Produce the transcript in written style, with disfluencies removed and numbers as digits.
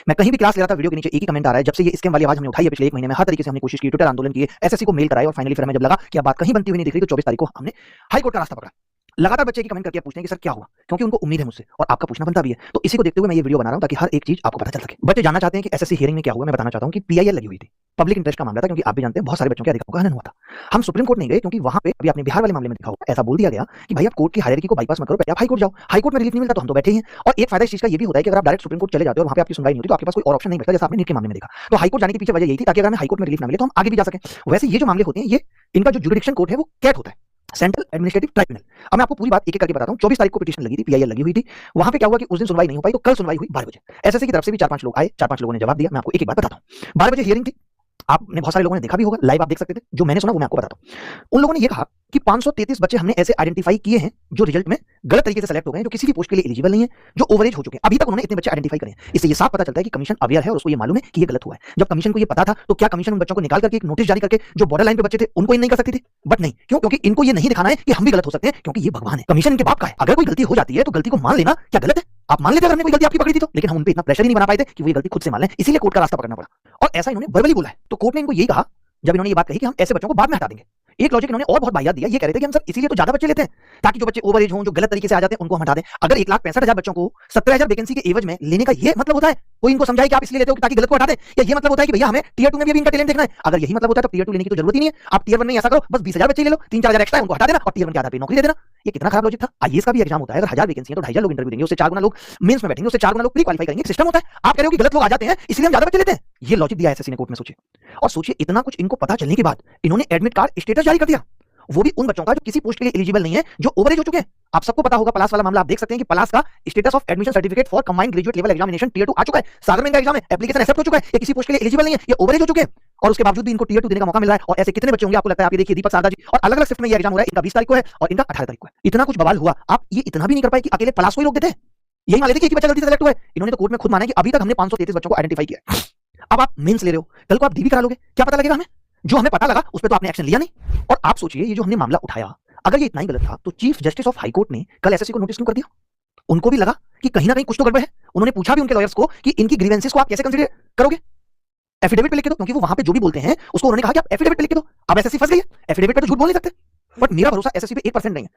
मैं कहीं भी क्लास ले रहा था, वीडियो के नीचे एक ही कमेंट आ रहा है, जब से ये स्कैम वाली आवाज हमने उठाई है पिछले 1 महीने में, हर तरीके से हमने कोशिश की, ट्विटर आंदोलन किए, एसएससी को मेल कराए और फाइनली फिर हमें जब लगा कि अब बात कहीं बनती हुई नहीं दिख रही, तो 24 तारीख को हमने हाई कोर्ट का रास्ता पकड़ा। लगातार बच्चे की कमेंट करके पूछते हैं कि सर क्या हुआ, क्योंकि उनको उम्मीद है मुझसे और आपका पूछना बनता भी है। तो इसी को देखते हुए मैं ये वीडियो बना रहा हूं ताकि हर एक चीज आपको पता चल सके। बच्चे जानना चाहते हैं कि एसएससी हियरिंग में क्या हुआ। मैं बताना चाहता हूं कि पीआईएल लगी हुई थी, पब्लिक इंटरेस्ट का मामला था, क्योंकि आप भी जानते हैं बहुत सारे बच्चों के अधिकारों का हनन हुआ था। हम सुप्रीम कोर्ट नहीं गए क्योंकि वहां पे अभी आपने बिहार वाले मामले में देखा होगा, ऐसा बोल दिया गया कि भाई आप कोर्ट की हायरार्की को बाईपास मत करो, पहले आप हाई कोर्ट जाओ। हाई कोर्ट में रिलीफ नहीं मिलता तो हम तो बैठे ही हैं। और एक फायदा इस चीज का ये भी होता है कि अगर आप डायरेक्ट सुप्रीम कोर्ट चले जाते हो और वहां पे आपकी सुनवाई नहीं होती तो आपके पास कोई और ऑप्शन नहीं बचता, जैसा आपने नीट के मामले में देखा। तो हाई कोर्ट जाने के पीछे वजह यही थी ताकि अगर हमें हाई कोर्ट में रिलीफ ना मिले तो हम आगे भी जा सकें। वैसे ये जो मामले होते हैं, ये इनका जो जुरिडिक्शन कोर्ट है वो कैट होता है, सेंट्रल एडमिनिस्ट्रेटिव ट्राइब्यूनल। अब मैं आपको पूरी बात एक एक करके बताता हूं। 24 तारीख को पिटीशन लगी थी, पीआईएल लगी हुई थी। वहां पे क्या हुआ कि उस दिन सुनवाई नहीं हो पाई, तो कल सुनवाई हुई 12 बजे। एसएससी की तरफ से भी 4-5 लोग आए, 4-5 लोगों ने जवाब दिया। मैं आपको एक एक बात बताता हूं। 12 बजे हियरिंग थी, आपने बहुत सारे लोगों ने देखा भी होगा, लाइव आप देख सकते थे। जो मैंने सुना वो मैं आपको बताता हूं। उन लोगों ने ये कहा कि 533 बच्चे हमने ऐसे आइडेंटिफाई किए हैं जो रिजल्ट में गलत तरीके से सेलेक्ट हो गए हैं, जो किसी भी पोस्ट के लिए एलिजिबल नहीं है, जो ओवरेज हो चुके हैं। अभी तक उन्होंने इतने बच्चे आइडेंटिफाई करे हैं। इससे ये साफ पता चलता है कि कमीशन अवेयर है और उसको ये मालूम है कि ये गलत हुआ है। जब कमीशन को ये पता था तो क्या कमीशन उन बच्चों को निकाल करके एक नोटिस जारी करके जो बॉर्डर लाइन पे बच्चे थे उनको इन नहीं कर सकती थी? बट नहीं, क्यों? क्योंकि इनको ये नहीं दिखाना है कि हम भी गलत हो सकते हैं, क्योंकि ये भगवान है। कमीशन इनके बाप का है। अगर कोई गलती हो जाती है तो गलती को मान लेना क्या गलत है? आप मान लेते अगर हमने कोई गलती आपकी पकड़ी थी तो, लेकिन हम उन पे इतना प्रेशर ही नहीं बना पाए थे कि वो ये गलती खुद से मान लें, इसीलिए कोर्ट का रास्ता पकड़ना पड़ा। और ऐसा इन्होंने वर्बली बोला है। तो कोर्ट ने इनको यही कहा जब इन्होंने ये बात कही कि हम ऐसे बच्चों को बाद में हटा देंगे। एक लॉजिक इन्होंने और बहुत बाहियात दिया, ये कह रहे थे कि हम सर इसीलिए तो ज्यादा बच्चे लेते हैं ताकि जो बच्चे ओवर एज हों, जो गलत तरीके से आ जाते हैं, उनको हम हटा दें। अगर 1,65,000 बच्चों को 17,000 वैकेंसी के एवज में लेने का ये मतलब होता है, कोई इनको समझाए कि आप इसलिए लेते हो ताकि गलत को हटा दें, या ये मतलब होता है कि भैया हमें टियर 2 में भी इनका टैलेंट देखना है? अगर यही मतलब होता है तो टियर 2 लेने की तो जरूरत ही नहीं है। आप टियर 1 में ऐसा करो, बस 20,000 बच्चे ले लो, 3-4,000 एक्स्ट्रा उनको हटा देना और टियर 1 के आधार पर नौकरी दे देना। ये कितना खराब लॉजिक था। आईएएस का भी एग्जाम होता है, अगर 1000 वैकेंसी है तो 2,500 लोग इंटरव्यू देंगे, उससे 4 गुना लोग मेंस में बैठेंगे, उससे 4 गुना लोग प्री क्वालीफाई करेंगे। एक सिस्टम होता है। आप कह रहे हो कि गलत लोग आ जाते हैं इसलिए हम ज्यादा बच्चे लेते हैं। ये लॉजिक दिया एसएससी ने कोर्ट में। सोचिए, और सोचिए इतना कुछ इनको पता चलने के बाद इन्होंने एडमिट कार्ड स्टेटस जारी कर दिया, वो भी उन बच्चों का जो किसी पोस्ट के लिए एलिजिबल नहीं है, जो ओवरेज हो चुके हैं। आप सबको पता होगा पलास वाला मामला, आप देख सकते हैं कि पलास का status of admission certificate for combined graduate level examination tier 2 आ चुका है। सागर में इनका एग्जाम है, एप्लीकेशन एक्सेप्ट हो चुका है, ये किसी पोस्ट के लिए एलिजिबल नहीं है, ये ओवरेज हो चुके हैं और उसके बावजूद भी इनको टियर 2 देने का मौका मिल रहा है। और ऐसे कितने बच्चे होंगे आपको लगता है? आप ये देखिए, दीपक शारदा जी, और अलग-अलग शिफ्ट में ये एग्जाम हो रहा है। इनका 20 तारीख को है और इनका 18 तारीख को है। इतना कुछ बवाल हुआ, आप ये इतना भी नहीं कर पाए कि अकेले पलास को ही रोक देते हैं? यही मान लेते कि एक ही बच्चा गलती से सेलेक्ट हुआ है। इन्होंने तो कोर्ट में खुद माना है कि अभी तक हमने 533 बच्चों को आइडेंटिफाई किया है। अब आप मेंस ले रहे हो, कल को आप डीबी करा लोगे, क्या पता लगेगा हमें? जो हमें पता लगा उस पे तो आपने एक्शन लिया नहीं। और आप सोचिए, ये जो हमने मामला उठाया, अगर ये इतना ही गलत था तो chief justice of high court ने कल एसएससी को नोटिस क्यों कर दिया? उनको भी लगा कि कहीं ना कहीं कुछ तो गड़बड़ है। उन्होंने पूछा भी उनके लॉयर्स को कि इनकी ग्रीवेंसेस को आप कैसे कंसीडर करोगे? एफिडेविट पे लिख के दो, क्योंकि वो वहां पे जो भी बोलते हैं उसको उन्होंने कहा कि आप एफिडेविट पे लिख के दो। अब एसएससी फंस गई है, एफिडेविट पे तो झूठ बोल नहीं सकते। बट मेरा भरोसा एसएससी पे 1% नहीं है।